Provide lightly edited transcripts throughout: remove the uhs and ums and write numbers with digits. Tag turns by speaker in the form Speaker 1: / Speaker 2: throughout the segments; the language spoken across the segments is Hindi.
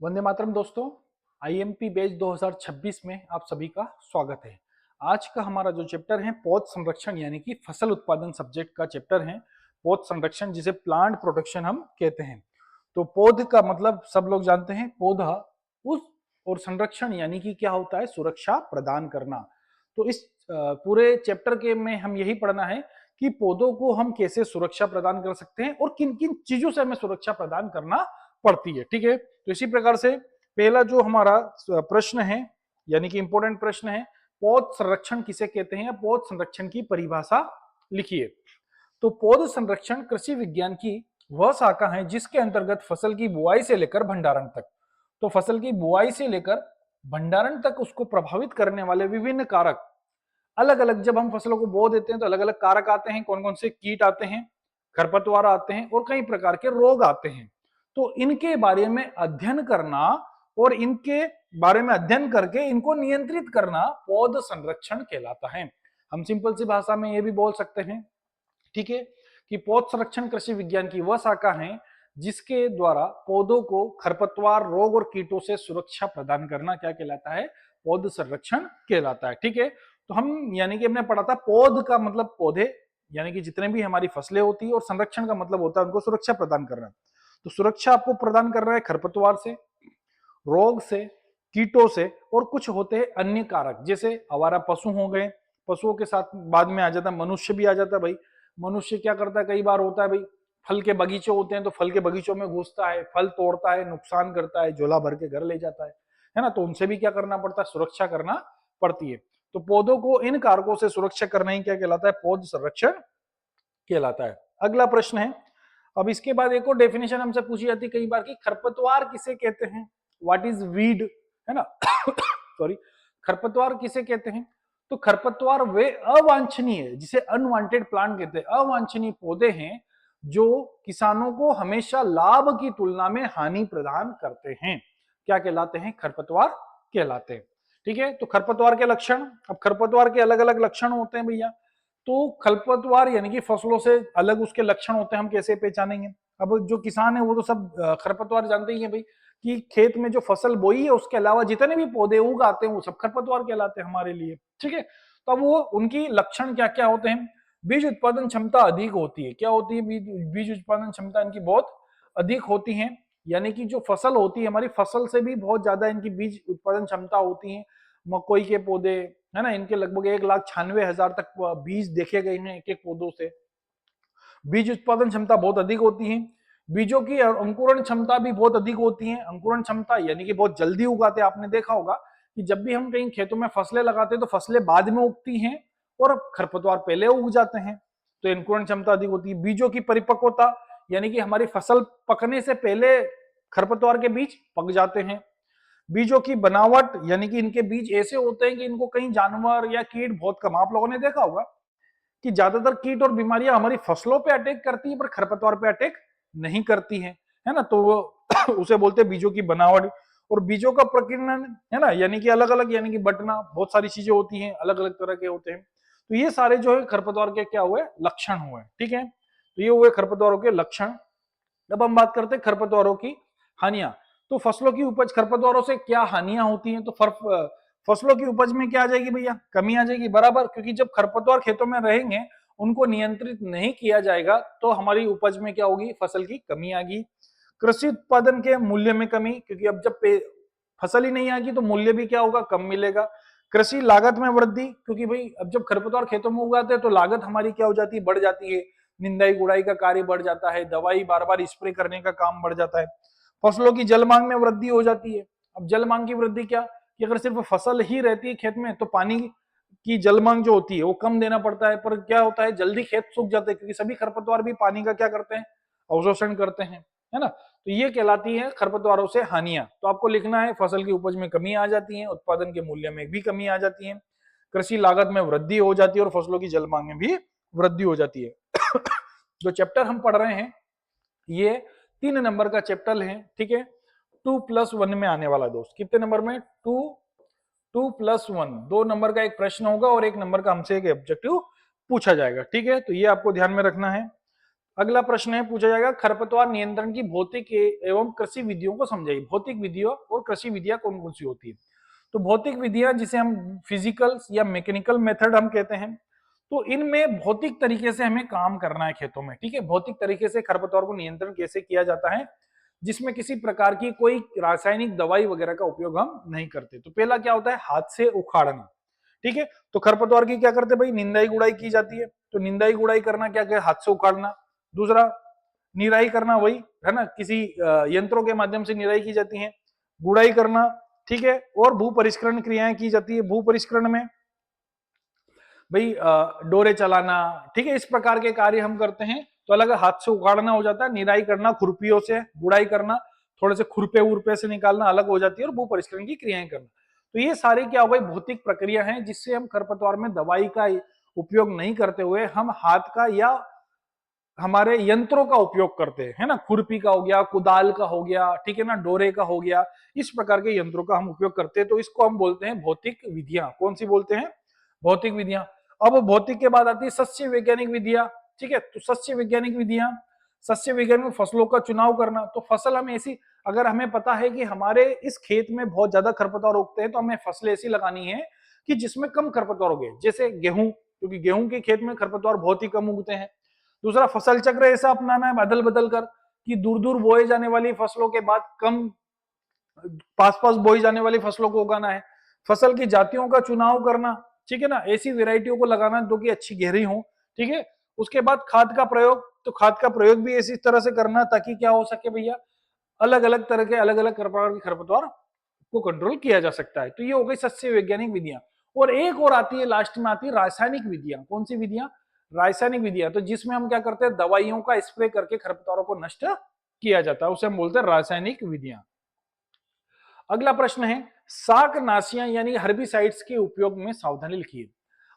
Speaker 1: वंदे मातरम दोस्तों। आईएमपी बैच 2026 में आप सभी का स्वागत है। आज का हमारा जो चैप्टर है पौध संरक्षण यानी कि फसल उत्पादन सब्जेक्ट का चैप्टर है पौध संरक्षण, जिसे प्लांट प्रोटेक्शन हम कहते हैं। तो पौध का मतलब सब लोग जानते हैं, पौधा उस और संरक्षण यानी कि क्या होता है, सुरक्षा प्रदान करना। तो इस पूरे चैप्टर के में हम यही पढ़ना है कि पौधों को हम कैसे सुरक्षा प्रदान कर सकते हैं और किन किन चीजों से हमें सुरक्षा प्रदान करना पड़ती है। ठीक है, तो इसी प्रकार से पहला जो हमारा प्रश्न है यानी कि इंपॉर्टेंट प्रश्न है, पौध संरक्षण किसे कहते हैं या पौध संरक्षण की परिभाषा लिखिए। तो पौध संरक्षण कृषि विज्ञान की वह शाखा है जिसके अंतर्गत फसल की बुआई से लेकर भंडारण तक, तो फसल की बुआई से लेकर भंडारण तक उसको प्रभावित करने वाले विभिन्न कारक, अलग अलग जब हम फसलों को बो देते हैं तो अलग अलग कारक आते हैं। कौन कौन से कीट आते हैं, खरपतवार आते हैं और कई प्रकार के रोग आते हैं। तो इनके बारे में अध्ययन करना और इनके बारे में अध्ययन करके इनको नियंत्रित करना पौध संरक्षण कहलाता है। हम सिंपल सी भाषा में ये भी बोल सकते हैं, ठीक है, कि पौध संरक्षण कृषि विज्ञान की वह शाखा है जिसके द्वारा पौधों को खरपतवार, रोग और कीटों से सुरक्षा प्रदान करना क्या कहलाता है, पौध संरक्षण कहलाता है। ठीक है, तो हम यानी कि हमने पढ़ा था पौध का मतलब पौधे यानी कि जितने भी हमारी फसलें होती है, और संरक्षण का मतलब होता है उनको सुरक्षा प्रदान करना। तो सुरक्षा आपको प्रदान कर रहा है खरपतवार से, रोग से, कीटों से, और कुछ होते हैं अन्य कारक जैसे आवारा पशु हो गए। पशुओं के साथ बाद में आ जाता है मनुष्य भी आ जाता है। भाई मनुष्य क्या करता है, कई बार होता है भाई फल के बगीचे होते हैं तो फल के बगीचों में घुसता है, फल तोड़ता है, नुकसान करता है, झोला भर के घर ले जाता है ना। तो उनसे भी क्या करना पड़ता है, सुरक्षा करना पड़ती है। तो पौधों को इन कारकों से सुरक्षा करना ही क्या कहलाता है, पौध संरक्षण कहलाता है। अगला प्रश्न है, अब इसके बाद एक और डेफिनेशन हमसे पूछी जाती है कई बार कि खरपतवार किसे कहते हैं, व्हाट इज वीड, है ना सॉरी, खरपतवार किसे कहते हैं। तो खरपतवार वे अवांछनीय, जिसे अनवांटेड प्लांट कहते हैं, अवांछनीय पौधे हैं जो किसानों को हमेशा लाभ की तुलना में हानि प्रदान करते हैं, क्या कहलाते हैं, खरपतवार कहलाते हैं। ठीक है, तो खरपतवार के लक्षण, अब खरपतवार के अलग अलग लक्षण होते हैं भैया। तो खरपतवार यानी कि फसलों से अलग उसके लक्षण होते हैं, हम कैसे पहचानेंगे। अब जो किसान है वो तो सब खरपतवार जानते ही है भाई, कि खेत में जो फसल बोई है उसके अलावा जितने भी पौधे उगाते हैं वो सब खरपतवार कहलाते हैं हमारे लिए। ठीक है, तो अब वो उनकी लक्षण क्या क्या होते हैं, बीज उत्पादन क्षमता अधिक होती है। क्या होती है, बीज उत्पादन क्षमता इनकी बहुत अधिक होती है, यानी कि जो फसल होती है हमारी फसल से भी बहुत ज्यादा इनकी बीज उत्पादन क्षमता होती है। मकई के पौधे, है ना, इनके लगभग 1,96,000 तक बीज देखे गए हैं एक एक पौधों से। बीज उत्पादन क्षमता बहुत अधिक होती है। बीजों की अंकुरण क्षमता भी बहुत अधिक होती है। अंकुरण क्षमता यानी कि बहुत जल्दी उगाते हैं। आपने देखा होगा कि जब भी हम कहीं खेतों में फसलें लगाते हैं तो फसलें बाद में उगती हैं और खरपतवार पहले उग जाते हैं, तो अंकुरण क्षमता अधिक होती है। बीजों की परिपक्वता यानी कि हमारी फसल पकने से पहले खरपतवार के बीज पक जाते हैं। बीजों की बनावट यानी कि इनके बीज ऐसे होते हैं कि इनको कहीं जानवर या कीट बहुत कम, आप लोगों ने देखा होगा कि ज्यादातर कीट और बीमारियां हमारी फसलों पे अटैक करती है पर खरपतवार पे अटैक नहीं करती है ना। तो वो उसे बोलते हैं बीजों की बनावट। और बीजों का प्रकीर्णन, है ना, यानी कि अलग अलग, यानी कि बटना, बहुत सारी चीजें होती हैं, अलग अलग तरह के होते हैं। तो ये सारे जो है खरपतवार के क्या हुए, लक्षण हुए। ठीक है, तो ये हुए खरपतवारों के लक्षण। अब हम बात करते हैं खरपतवारों की हानियां। तो फसलों की उपज, खरपतवारों से क्या हानियां होती हैं, तो फसलों की उपज में क्या आ जाएगी भैया, कमी आ जाएगी बराबर, क्योंकि जब खरपतवार खेतों में रहेंगे, उनको नियंत्रित नहीं किया जाएगा तो हमारी उपज में क्या होगी, फसल की कमी आएगी। कृषि उत्पादन के मूल्य में कमी, क्योंकि अब जब फसल ही नहीं आएगी तो मूल्य भी क्या होगा, कम मिलेगा। कृषि लागत में वृद्धि, क्योंकि भाई अब जब खरपतवार खेतों में उगाते हैं तो लागत हमारी क्या हो जाती है, बढ़ जाती है। निंदाई गुड़ाई का कार्य बढ़ जाता है, दवाई बार बार स्प्रे करने का काम बढ़ जाता है। फसलों की जल मांग में वृद्धि हो जाती है। अब जल मांग की वृद्धि क्या, कि अगर सिर्फ फसल ही रहती है खेत में तो पानी की जल मांग जो होती है वो कम देना पड़ता है, पर क्या होता है, जल्दी खेत सूख जाते हैं क्योंकि सभी खरपतवार भी पानी का क्या करते हैं, अवशोषण करते हैं, है ना। तो ये कहलाती है खरपतवारों से हानियां। तो आपको लिखना है, फसल की उपज में कमी आ जाती है, उत्पादन के मूल्य में भी कमी आ जाती है, कृषि लागत में वृद्धि हो जाती है और फसलों की जल मांग में भी वृद्धि हो जाती है। जो चैप्टर हम पढ़ रहे हैं ये 3 नंबर का चैप्टर है। ठीक है, 2+1 में आने वाला दोस्त, कितने नंबर में, 2+1, 2 नंबर का एक प्रश्न होगा और 1 नंबर का हमसे एक ऑब्जेक्टिव पूछा जाएगा। ठीक है, तो ये आपको ध्यान में रखना है। अगला प्रश्न है, पूछा जाएगा खरपतवार नियंत्रण की भौतिक एवं कृषि विधियों को समझाइए। भौतिक विधियों और कृषि विधियां कौन कौन सी होती है? तो भौतिक विधियां जिसे हम फिजिकल या मैकेनिकल मेथड हम कहते हैं, तो इनमें भौतिक तरीके से हमें काम करना है खेतों में, ठीक है। भौतिक तरीके से खरपतवार को नियंत्रण कैसे किया जाता है, जिसमें किसी प्रकार की कोई रासायनिक दवाई वगैरह का उपयोग हम नहीं करते। तो पहला क्या होता है, हाथ से उखाड़ना, ठीक है। तो खरपतवार की क्या करते हैं भाई, निंदाई गुड़ाई की जाती है। तो निंदाई गुड़ाई करना क्या क्या, हाथ से उखाड़ना। दूसरा, निराई करना, वही है ना, किसी यंत्रों के माध्यम से निराई की जाती है। गुड़ाई करना, ठीक है। और भू परिष्करण क्रियाएं की जाती है। भू परिष्करण में भाई डोरे चलाना, ठीक है, इस प्रकार के कार्य हम करते हैं। तो अलग हाथ से उखाड़ना हो जाता है, निराई करना खुरपियों से, गुड़ाई करना थोड़े से खुरपे उरपे से निकालना अलग हो जाती है, और भू परिष्करण की क्रियाएं करना। तो ये सारी क्या हो गई, भौतिक प्रक्रिया है, जिससे हम खरपतवार में दवाई का उपयोग नहीं करते हुए हम हाथ का या हमारे यंत्रों का उपयोग करते हैं, है ना। खुरपी का हो गया, कुदाल का हो गया, ठीक है ना, डोरे का हो गया, इस प्रकार के यंत्रों का हम उपयोग करते हैं। तो इसको हम बोलते हैं भौतिक विधियां। कौन सी बोलते हैं, भौतिक विधियां। अब भौतिक के बाद आती है सस्य वैज्ञानिक विधियां, ठीक है। तो सस्य वैज्ञानिक विधियां, सस्य विज्ञान में फसलों का चुनाव करना। तो फसल हम ऐसी, अगर हमें पता है कि हमारे इस खेत में बहुत ज्यादा खरपतवार उगते हैं, तो हमें फसलें ऐसी लगानी है कि जिसमें कम खरपतवार उगे, जैसे गेहूं, क्योंकि गेहूं के खेत में खरपतवार बहुत ही कम उगते हैं। दूसरा, फसल चक्र ऐसा अपनाना है बदल बदल कर, कि दूर दूर बोए जाने वाली फसलों के बाद कम पास पास बोई जाने वाली फसलों को उगाना है। फसल की जातियों का चुनाव करना, ठीक है ना, ऐसी वेराइटियों को लगाना जो कि अच्छी गहरी हो, ठीक है। उसके बाद खाद का प्रयोग, तो खाद का प्रयोग भी इसी तरह से करना ताकि क्या हो सके भैया, अलग अलग तरह के अलग अलग प्रकार के खरपतवार को कंट्रोल किया जा सकता है। तो ये हो गई सस्य वैज्ञानिक विधियां। और एक और आती है, लास्ट में आती है रासायनिक विधियां। कौन सी विधियां, रासायनिक विधियां। तो जिसमें हम क्या करते हैं, दवाइयों का स्प्रे करके खरपतवारों को नष्ट किया जाता है, उसे हम बोलते हैं रासायनिक विधियां। अगला प्रश्न है, शाकनाशियां यानी हर्बिसाइड्स के उपयोग में सावधानी लिखिए।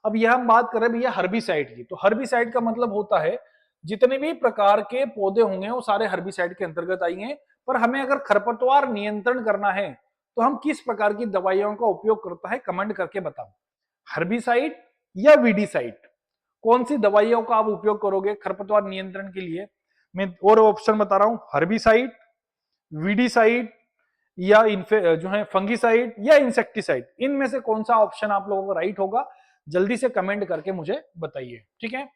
Speaker 1: अब यह हम बात कर रहे हैं भैया हर्बिसाइड की। तो हर्बिसाइड का मतलब होता है जितने भी प्रकार के पौधे होंगे वो सारे हर्बिसाइड के अंतर्गत आएंगे। पर हमें अगर खरपतवार नियंत्रण करना है तो हम किस प्रकार की दवाइयों का उपयोग करता है, कमेंट करके बताओ। हर्बिसाइड या वीडीसाइड, कौन सी दवाइयों का आप उपयोग करोगे खरपतवार नियंत्रण के लिए? मैं और ऑप्शन बता रहा हूं, हर्बिसाइड, वीडीसाइड, या जो है फंगीसाइड या इंसेक्टिसाइड। इनमें से कौन सा ऑप्शन आप लोगों को राइट होगा, जल्दी से कमेंट करके मुझे बताइए, ठीक है।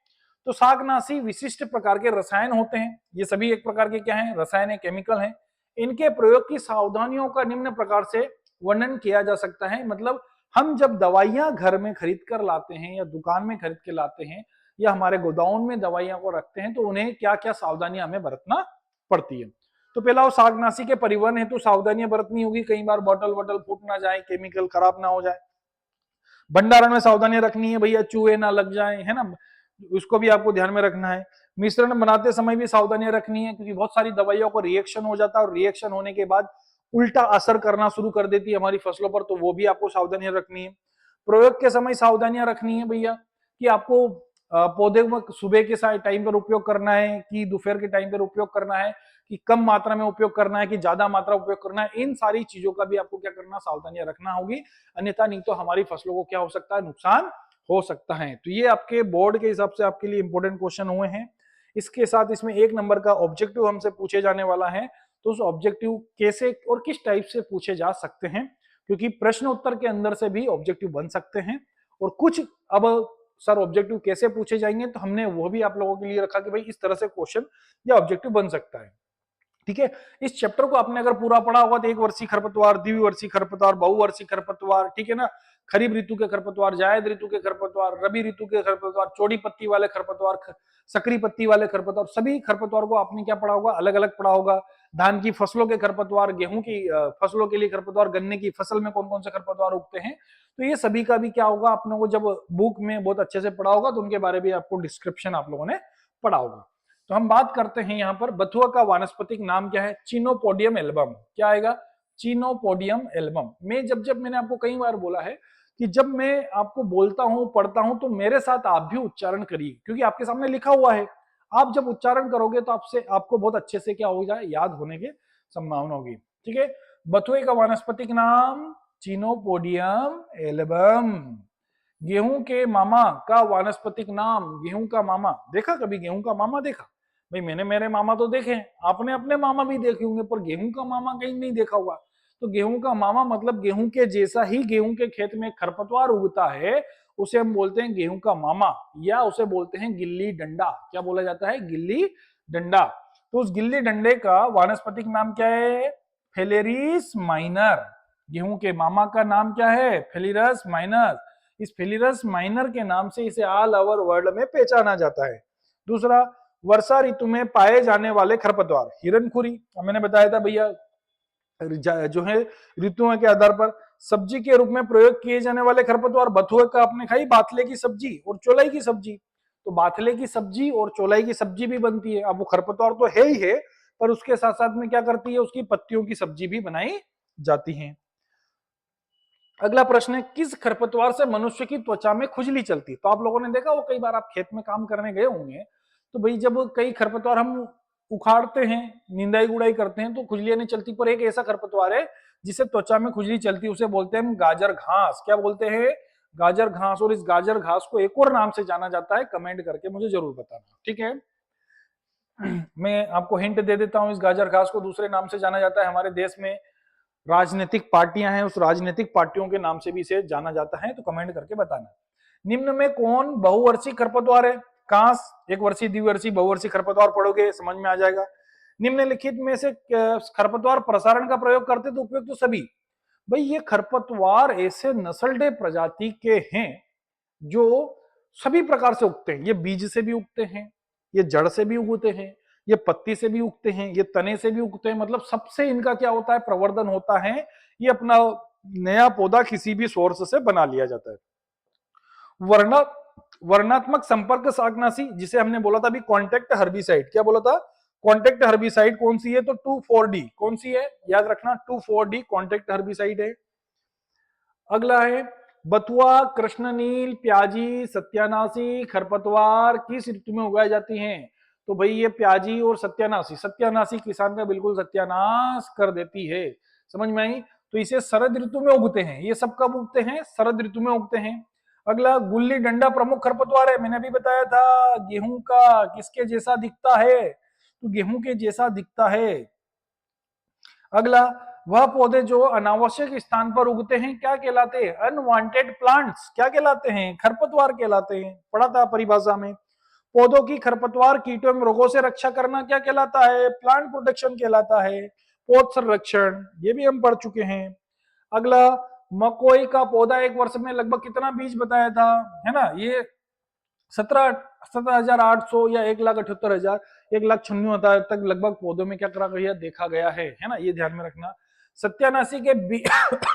Speaker 1: तो शाकनाशी विशिष्ट प्रकार के रसायन होते हैं। ये सभी एक प्रकार के क्या हैं, रसायन है, केमिकल हैं। इनके प्रयोग की सावधानियों का निम्न प्रकार से वर्णन किया जा सकता है। मतलब हम जब दवाइयां घर में खरीद कर लाते हैं या दुकान में खरीद के लाते हैं या हमारे गोदाउन में दवाइयां को रखते हैं, तो उन्हें क्या क्या सावधानियां हमें बरतना पड़ती है। तो पहला, वो शाकनाशी के परिवहन हेतु सावधानियां बरतनी होगी। कई बार बॉटल वॉटल फूट ना जाए, केमिकल खराब ना हो जाए। भंडारण में सावधानियां रखनी है भैया, चूहे ना लग जाए, है ना, उसको भी आपको ध्यान में रखना है। मिश्रण बनाते समय भी सावधानियां रखनी है, क्योंकि बहुत सारी दवाइयों को रिएक्शन हो जाता है और रिएक्शन होने के बाद उल्टा असर करना शुरू कर देती है हमारी फसलों पर, तो वो भी आपको सावधानियां रखनी है। प्रयोग के समय सावधानियां रखनी है भैया, कि आपको पौधे में सुबह के टाइम पर उपयोग करना है कि दोपहर के टाइम पर उपयोग करना है, कि कम मात्रा में उपयोग करना है कि ज्यादा मात्रा उपयोग करना है। इन सारी चीजों का भी आपको क्या करना, सावधानियां रखना होगी, अन्यथा नहीं तो हमारी फसलों को क्या हो सकता है, नुकसान हो सकता है। तो ये आपके बोर्ड के हिसाब से आपके लिए इंपॉर्टेंट क्वेश्चन हुए हैं। इसके साथ इसमें 1 नंबर का ऑब्जेक्टिव हमसे पूछे जाने वाला है। तो उस ऑब्जेक्टिव कैसे और किस टाइप से पूछे जा सकते हैं, क्योंकि प्रश्न उत्तर के अंदर से भी ऑब्जेक्टिव बन सकते हैं। और कुछ, अब सर ऑब्जेक्टिव कैसे पूछे जाएंगे, तो हमने वो भी आप लोगों के लिए रखा कि भाई इस तरह से क्वेश्चन या ऑब्जेक्टिव बन सकता है, ठीक है। इस चैप्टर को आपने अगर पूरा पढ़ा होगा तो एक वर्षीय खरपतवार, द्विवर्षीय खरपतवार, बहुवर्षीय खरपतवार, ठीक है ना, खरीफ ऋतु के खरपतवार, जायद ऋतु के खरपतवार, रबी ऋतु के खरपतवार, चौड़ी पत्ती वाले खरपतवार, सकरी पत्ती वाले खरपतवार, सभी खरपतवार को आपने क्या पढ़ा होगा, अलग अलग पढ़ा होगा। धान की फसलों के खरपतवार, गेहूं की फसलों के लिए खरपतवार, गन्ने की फसल में कौन कौन से खरपतवार उगते हैं, तो ये सभी का भी क्या होगा, आप लोगों को जब बुक में बहुत अच्छे से पढ़ा होगा तो उनके बारे में आपको डिस्क्रिप्शन आप लोगों ने पढ़ा होगा। तो हम बात करते हैं यहाँ पर, बथुआ का वानस्पतिक नाम क्या है, चिनोपोडियम एल्बम। क्या आएगा, चिनोपोडियम एल्बम। मैं जब मैंने आपको कई बार बोला है कि जब मैं आपको बोलता हूं, पढ़ता हूं, तो मेरे साथ आप भी उच्चारण करिए, क्योंकि आपके सामने लिखा हुआ है। आप जब उच्चारण करोगे तो आपको बहुत अच्छे से क्या हो जाए, याद होने की संभावना होगी, ठीक है। बथुए का वानस्पतिक नाम चिनोपोडियम एल्बम। गेहूं के मामा का वानस्पतिक नाम, गेहूं का मामा देखा कभी, गेहूं का मामा देखा, भाई मैंने मेरे मामा तो देखे, आपने अपने मामा भी देखे होंगे, पर गेहूं का मामा कहीं नहीं देखा हुआ। तो गेहूं का मामा मतलब गेहूं के जैसा ही गेहूं के खेत में खरपतवार उगता है, उसे हम बोलते हैं गेहूं का मामा, या उसे बोलते हैं गिल्ली डंडा। क्या बोला जाता है? गिल्ली डंडा। तो उस गिल्ली डंडे का वानस्पतिक नाम क्या है? Phalaris minor. गेहूं के मामा का नाम क्या है? फेलिरस माइनर। इस फेलिरस माइनर के नाम से इसे ऑल ओवर वर्ल्ड में पहचाना जाता है। दूसरा, वर्षा ऋतु में पाए जाने वाले खरपतवार, हिरनखुरी। मैंने बताया था भैया, जो है ऋतुओं के आधार पर सब्जी के रूप में प्रयोग किए जाने वाले खरपतवार। बथुए का आपने खाई बाथले की सब्जी और चौलाई की सब्जी, तो बाथले की सब्जी और चौलाई की सब्जी भी बनती है। अब वो खरपतवार तो है ही है, पर उसके साथ साथ में क्या करती है, उसकी पत्तियों की सब्जी भी बनाई जाती है। अगला प्रश्न है, किस खरपतवार से मनुष्य की त्वचा में खुजली चलती है? तो आप लोगों ने देखा वो, कई बार आप खेत में काम करने गए होंगे, तो भाई जब कई खरपतवार हम उखाड़ते हैं, निंदाई गुड़ाई करते हैं, तो खुजलियां नहीं चलती। पर एक ऐसा खरपतवार है जिसे त्वचा में खुजली चलती है, उसे बोलते हैं गाजर घास। क्या बोलते हैं? गाजर घास। और इस गाजर घास को एक और नाम से जाना जाता है, कमेंट करके मुझे जरूर बताना, ठीक है। मैं आपको हिंट दे देता हूं, इस गाजर घास को दूसरे नाम से जाना जाता है। हमारे देश में राजनीतिक पार्टियां हैं, उस राजनीतिक पार्टियों के नाम से भी इसे जाना जाता है, तो कमेंट करके बताना। निम्न में कौन बहुवर्षीय खरपतवार है? कांस। एक वर्षीय, द्विवर्षीय, बहुवर्षीय खरपतवार पढ़ोगे समझ में आ जाएगा। निम्नलिखित में से खरपतवार प्रसारण का प्रयोग करते तो उपयोग तो सभी। भाई ये खरपतवार ऐसे नस्लडे प्रजाति के हैं जो सभी प्रकार से उगते हैं। ये बीज से भी उगते हैं, ये जड़ से भी उगते हैं, ये पत्ती से भी उगते हैं, ये तने से भी उगते हैं। मतलब सबसे इनका क्या होता है? प्रवर्धन होता है। ये अपना नया पौधा किसी भी सोर्स से बना लिया जाता है। वर्ण वर्णात्मक संपर्क शाकनाशी, जिसे हमने बोला था अभी कॉन्टेक्ट हर्बिसाइड। क्या बोला था? कॉन्टेक्ट हर्बिसाइड कौन सी है? तो 2,4-D। कौन सी है? याद रखना, 2,4-D कॉन्टेक्ट हर्बिसाइड है। अगला है, बथुआ, कृष्णनील, प्याजी, सत्यानाशी खरपतवार किस ऋतु में उगाई जाती हैं? तो भाई ये प्याजी और सत्यानाशी, सत्यानाशी किसान का बिल्कुल सत्यानाश कर देती है। समझ में आई? तो इसे शरद ऋतु में उगते हैं। ये सब कब उगते हैं? शरद ऋतु में उगते हैं। अगला, गुल्ली डंडा प्रमुख खरपतवार है। मैंने अभी बताया था, गेहूं का किसके जैसा दिखता है? तो गेहूं के जैसा दिखता है। अगला, वह पौधे जो अनावश्यक स्थान पर उगते हैं क्या कहलाते हैं? Unwanted plants. क्या कहलाते हैं? खरपतवार कहलाते हैं। पढ़ा था परिभाषा में। पौधों की खरपतवार कीटों एवं रोगों से रक्षा करना क्या कहलाता है? प्लांट प्रोटेक्शन कहलाता है। पौध संरक्षण, ये भी हम पढ़ चुके हैं। अगला, मकोई का पौधा एक वर्ष में लगभग कितना बीज बताया था? है ना, ये 17,800 या 1,78,000, 1,96,000 तक लगभग पौधों में क्या करा गया? देखा गया है ना, ये ध्यान में रखना। सत्यानाशी के बीज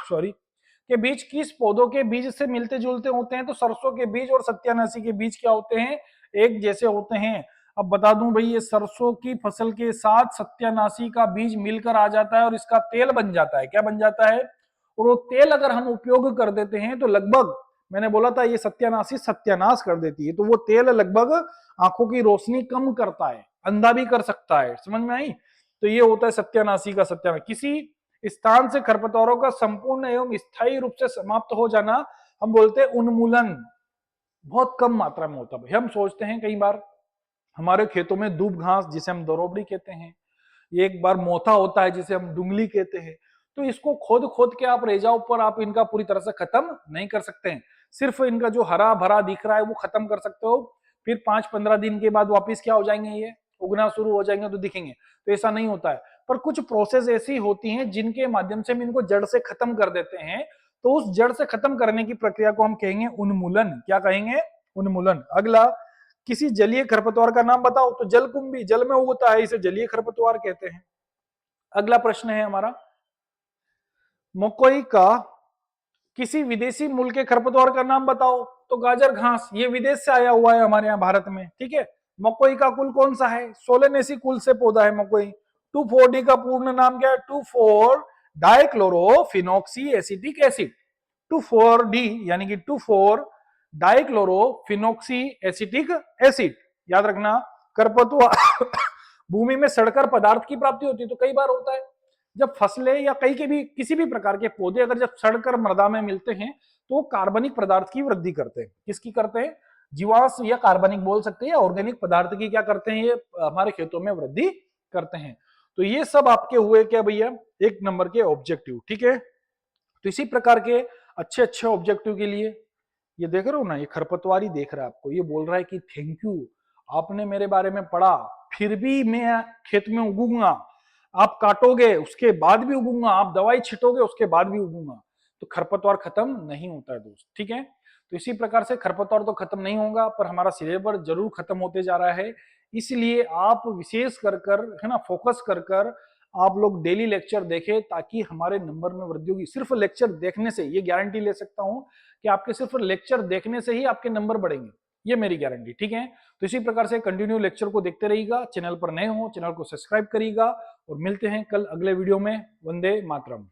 Speaker 1: सॉरी के बीज किस पौधों के बीज से मिलते जुलते होते हैं? तो सरसों के बीज और सत्यानाशी के बीज क्या होते हैं? एक जैसे होते हैं। अब बता दूं भाई, ये सरसों की फसल के साथ सत्यानाशी का बीज मिलकर आ जाता है और इसका तेल बन जाता है। क्या बन जाता है? और वो तेल अगर हम उपयोग कर देते हैं तो लगभग, मैंने बोला था ये सत्यानाशी सत्यानाश कर देती है, तो वो तेल लगभग आंखों की रोशनी कम करता है, अंधा भी कर सकता है। समझ में आई? तो ये होता है सत्यानाशी का सत्यानाश। किसी स्थान से खरपतवारों का संपूर्ण एवं स्थायी रूप से समाप्त हो जाना हम बोलते हैं उन्मूलन। बहुत कम मात्रा में होता है। हम सोचते हैं कई बार हमारे खेतों में दूब घास, जिसे हम दरोबड़ी कहते हैं, एक बार मोथा होता है जिसे हम डुंगली कहते हैं, तो इसको खोद खोद के आप रेजाओं पर आप इनका पूरी तरह से खत्म नहीं कर सकते हैं। सिर्फ इनका जो हरा भरा दिख रहा है वो खत्म कर सकते हो, फिर 5-15 दिन के बाद वापिस क्या हो जाएंगे? ये उगना शुरू हो जाएंगे तो दिखेंगे। तो ऐसा नहीं होता है, पर कुछ प्रोसेस ऐसी होती हैं जिनके माध्यम से हम इनको जड़ से खत्म कर देते हैं। तो उस जड़ से खत्म करने की प्रक्रिया को हम कहेंगे उन्मूलन। क्या कहेंगे? उन्मूलन। अगला, किसी जलीय खरपतवार का नाम बताओ। तो जलकुंभी, जल में उगता है, इसे जलीय खरपतवार कहते हैं। अगला प्रश्न है हमारा, मकोई का किसी विदेशी मूल के खरपतवार का नाम बताओ। तो गाजर घास, ये विदेश से आया हुआ है हमारे यहाँ भारत में, ठीक है। मकोई का कुल कौन सा है? सोलेनेसी कुल से पौधा है मकोई। 2,4-D का पूर्ण नाम क्या है? 2,4 डाइक्लोरोफिनॉक्सी एसिटिक एसिड। 2,4-D यानी कि 2,4 डाइक्लोरोफिनॉक्सी एसिटिक एसिड। याद रखना, खरपतवार भूमि में सड़कर पदार्थ की प्राप्ति होती है। तो कई बार होता है जब फसलें या कई के भी किसी भी प्रकार के पौधे अगर जब सड़कर मृदा में मिलते हैं तो वो कार्बनिक पदार्थ की वृद्धि करते हैं। किसकी करते हैं? जीवांश या कार्बनिक बोल सकते हैं, या ऑर्गेनिक पदार्थ की क्या करते हैं, ये हमारे खेतों में वृद्धि करते हैं। तो ये सब आपके हुए क्या भैया, एक नंबर के ऑब्जेक्टिव। ठीक है, तो इसी प्रकार के अच्छे अच्छे ऑब्जेक्टिव के लिए ये देख रहे हो ना, ये खरपतवारी देख रहा है आपको, ये बोल रहा है कि थैंक यू, आपने मेरे बारे में पढ़ा, फिर भी मैं खेत में उगूंगा, आप काटोगे उसके बाद भी उगूंगा, आप दवाई छिटोगे उसके बाद भी उगूंगा। तो खरपतवार खत्म नहीं होता है दोस्त। ठीक है, तो इसी प्रकार से खरपतवार तो खत्म नहीं होगा, पर हमारा सिलेबस जरूर खत्म होते जा रहा है। इसलिए आप विशेष कर कर है ना, फोकस कर कर आप लोग डेली लेक्चर देखें, ताकि हमारे नंबर में वृद्धि होगी। सिर्फ लेक्चर देखने से ये गारंटी ले सकता हूं कि आपके सिर्फ लेक्चर देखने से ही आपके नंबर बढ़ेंगे, ये मेरी गारंटी। ठीक है, तो इसी प्रकार से कंटिन्यू लेक्चर को देखते रहिएगा। चैनल पर नए हो, चैनल को सब्सक्राइब करिएगा, और मिलते हैं कल अगले वीडियो में। वंदे मातरम।